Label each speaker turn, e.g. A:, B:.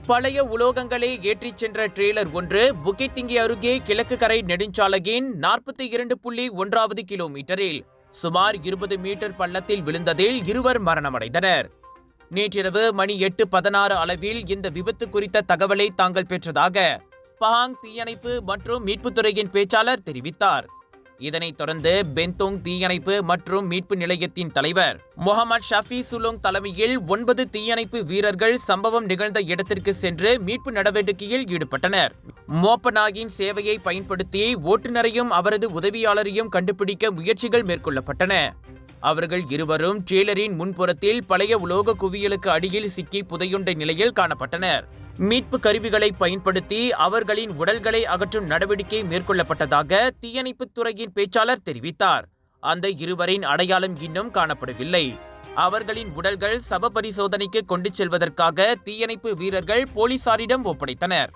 A: பழைய உலோகங்களை ஏற்றிச் சென்ற ட்ரெய்லர் ஒன்று புக்கிட்டிங்கி அருகே கிழக்கு கரை நெடுஞ்சாலையின் 42.1வது கிலோமீட்டரில் சுமார் 20 மீட்டர் பள்ளத்தில் விழுந்ததில் இருவர் மரணமடைந்தனர். நேற்றிரவு மணி 8:16 அளவில் இந்த விபத்து குறித்த தகவலை தாங்கள் பெற்றதாக பஹாங் தீயணைப்பு மற்றும் மீட்புத்துறையின் பேச்சாளர் தெரிவித்தார். இதனைத் தொடர்ந்து பென்தோங் தீயணைப்பு மற்றும் மீட்பு நிலையத்தின் தலைவர் முகமது ஷஃபி சுலோங் தலைமையில் 9 தீயணைப்பு வீரர்கள் சம்பவம் நிகழ்ந்த இடத்திற்கு சென்று மீட்பு நடவடிக்கையில் ஈடுபட்டனர். மோப்ப நாயின் சேவையை பயன்படுத்தி ஓட்டுநரையும் அவரது உதவியாளரையும் கண்டுபிடிக்க முயற்சிகள் மேற்கொள்ளப்பட்டன. அவர்கள் இருவரும் ட்ரெய்லரின் முன்புறத்தில் பழைய உலோக குவியலுக்கு அடியில் சிக்கி புதையுண்ட நிலையில் காணப்பட்டனர். மீட்பு கருவிகளை பயன்படுத்தி அவர்களின் உடல்களை அகற்றும் நடவடிக்கை மேற்கொள்ளப்பட்டதாக தீயணைப்புத் துறையின் பேச்சாளர் தெரிவித்தார். அந்த இருவரின் அடையாளம் இன்னும் காணப்படவில்லை. அவர்களின் உடல்கள் சவ பரிசோதனைக்கு கொண்டு செல்வதற்காக தீயணைப்பு வீரர்கள் போலீசாரிடம் ஒப்படைத்தனர்.